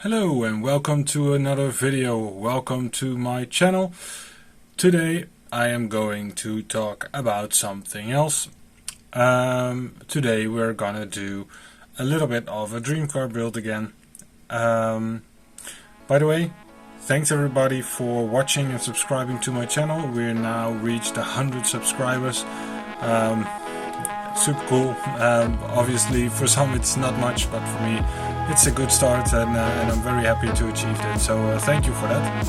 Hello and welcome to another video. Welcome to my channel. Today I am going to talk about something else. Today we're gonna do a little bit of a dream car build again. By the way, thanks everybody for watching and subscribing to my channel. We're now reached 100 subscribers. Super cool. Obviously for some it's not much, but for me it's a good start, and I'm very happy to achieve that. So thank you for that.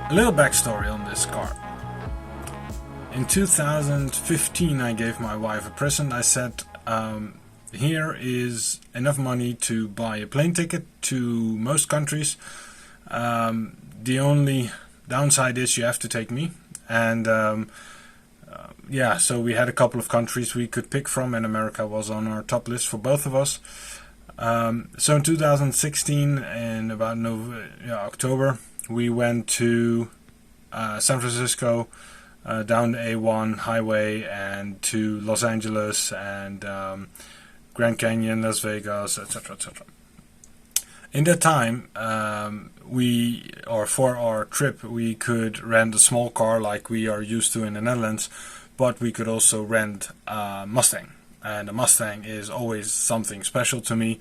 A little backstory on this car. In 2015 I gave my wife a present. I said, here is enough money to buy a plane ticket to most countries. The only downside is you have to take me. And yeah, so we had a couple of countries we could pick from, and America was on our top list for both of us. So in 2016, in about October, we went to San Francisco, down the A1 highway, and to Los Angeles and Grand Canyon, Las Vegas, etc., etc. In that time, for our trip, we could rent a small car like we are used to in the Netherlands, but we could also rent a Mustang. And a Mustang is always something special to me.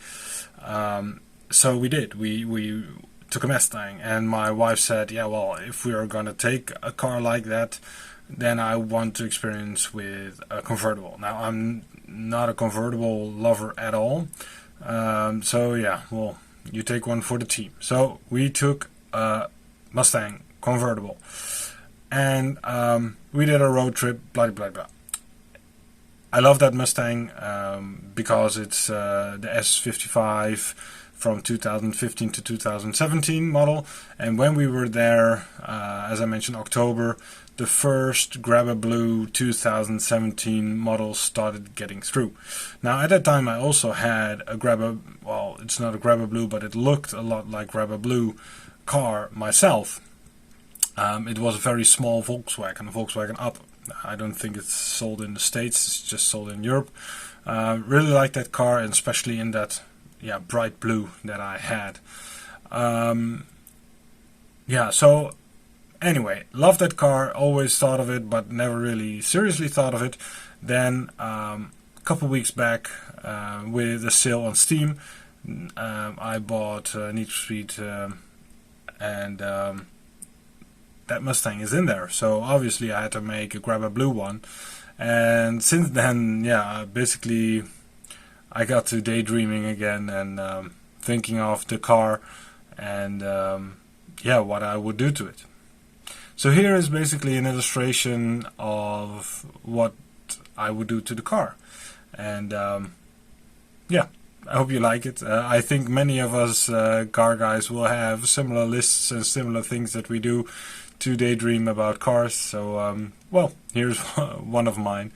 So we did. We took a Mustang, and my wife said, yeah, well, if we are going to take a car like that, then I want to experience with a convertible. Now, I'm not a convertible lover at all. So yeah, well, you take one for the team. So we took a Mustang convertible, and we did a road trip, blah, blah, blah. I love that Mustang because it's the S550 from 2015 to 2017 model, and when we were there, as I mentioned, October, the first Grabber Blue 2017 models started getting through. Now at that time I also had a Grabber, well, it's not a Grabber Blue, but it looked a lot like Grabber Blue car myself. It was a very small Volkswagen, a Volkswagen Up. I don't think it's sold in the States, it's just sold in Europe. Really like that car, and especially in that bright blue that I had. Yeah, so anyway, love that car, always thought of it, but never really seriously thought of it. Then a couple weeks back, with a sale on Steam, I bought Need for Speed, and that Mustang is in there. So obviously I had to make a Grabber Blue one, And since then, yeah, basically I got to daydreaming again and thinking of the car and yeah, what I would do to it. So here is basically an illustration of what I would do to the car. And yeah, I hope you like it. I think many of us car guys will have similar lists and similar things that we do to daydream about cars. So well, here's one of mine.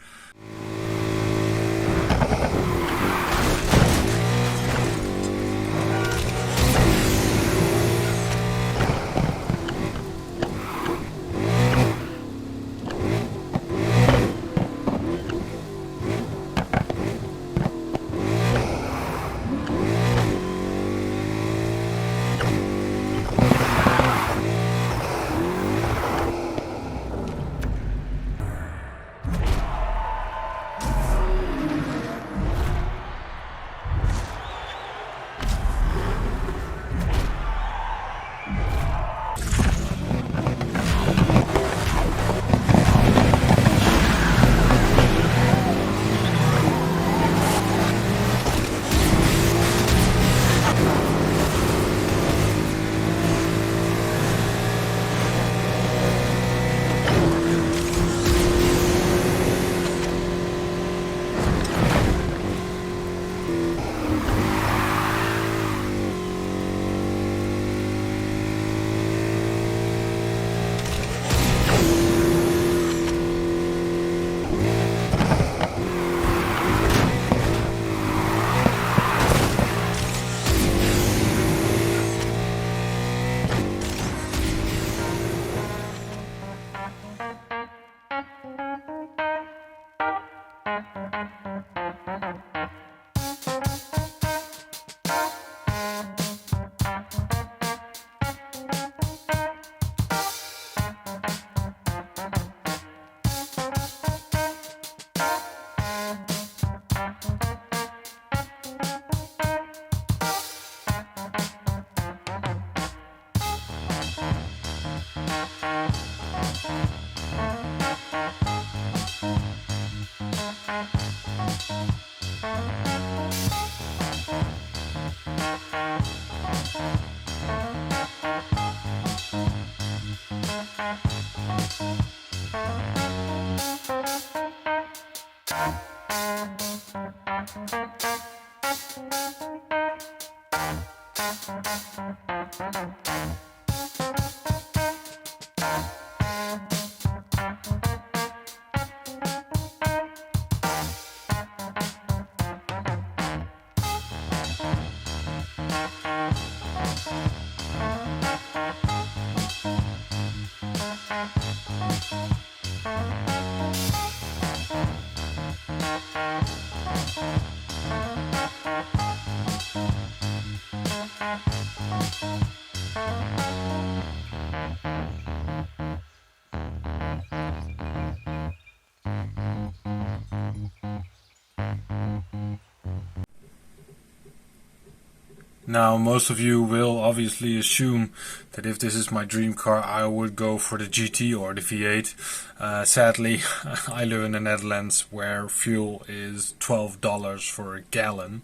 Now, most of you will obviously assume that if this is my dream car, I would go for the GT or the V8. Sadly, I live in the Netherlands where fuel is $12 for a gallon,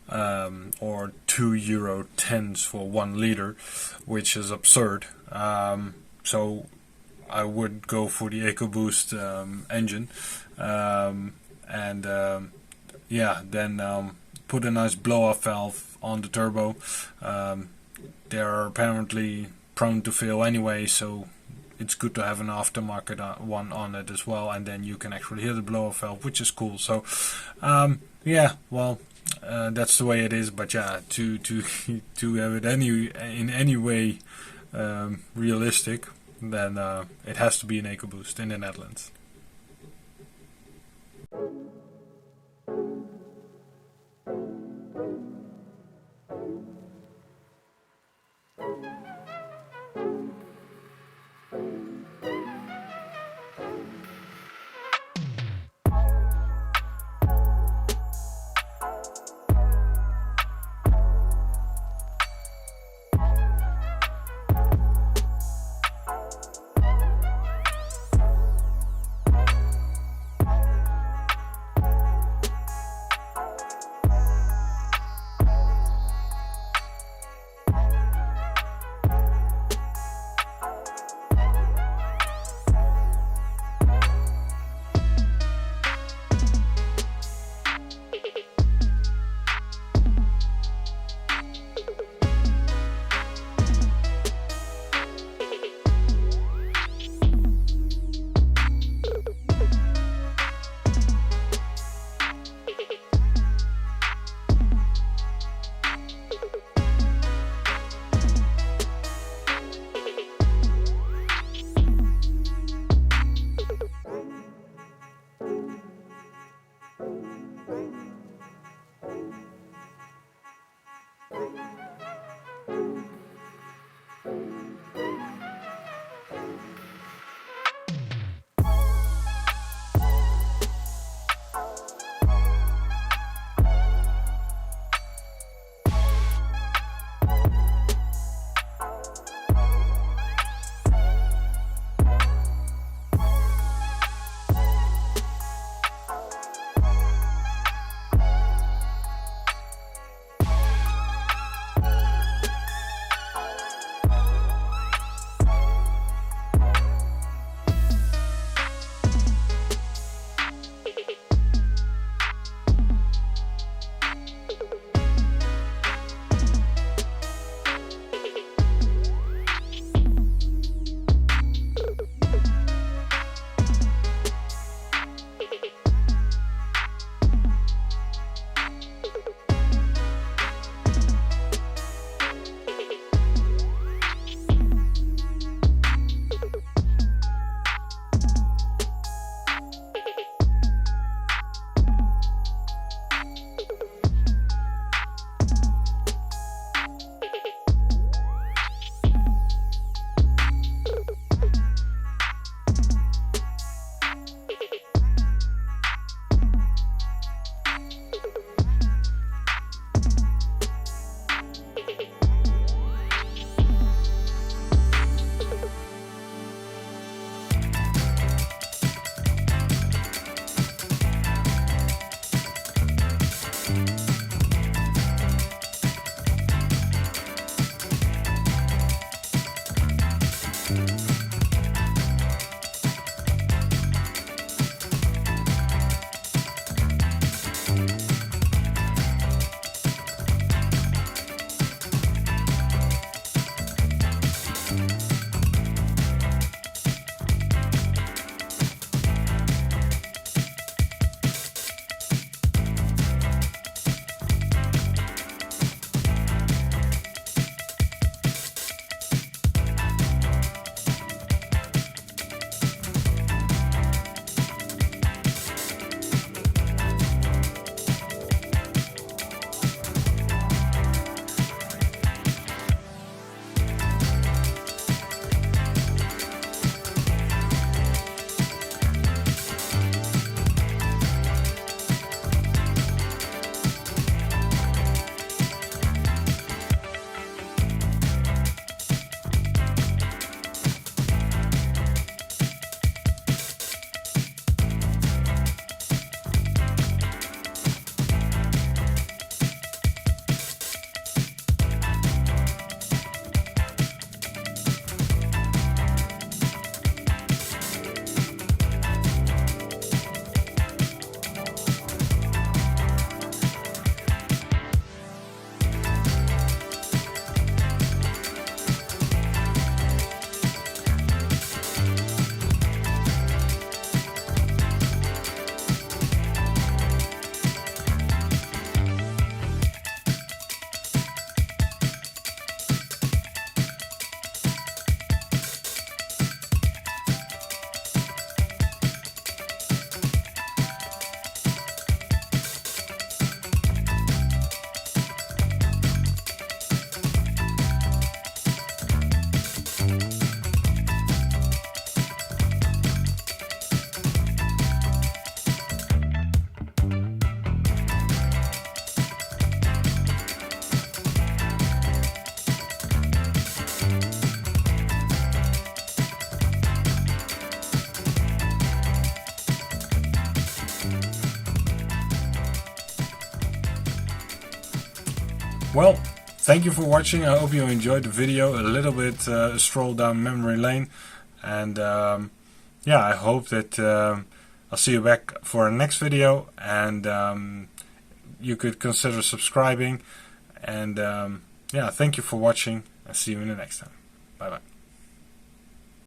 or €2.10 for 1 liter, which is absurd. So I would go for the EcoBoost engine, and yeah, then put a nice blow-off valve on the turbo. They are apparently prone to fail anyway, so it's good to have an aftermarket one on it as well, and then you can actually hear the blow-off valve, which is cool. So yeah, well, that's the way it is. But yeah, to have it in any way realistic, then it has to be an EcoBoost in the Netherlands. Well, thank you for watching. I hope you enjoyed the video. A little bit stroll down memory lane, and yeah, I hope that I'll see you back for our next video, and you could consider subscribing. And yeah, thank you for watching. I'll see you in the next time. Bye bye.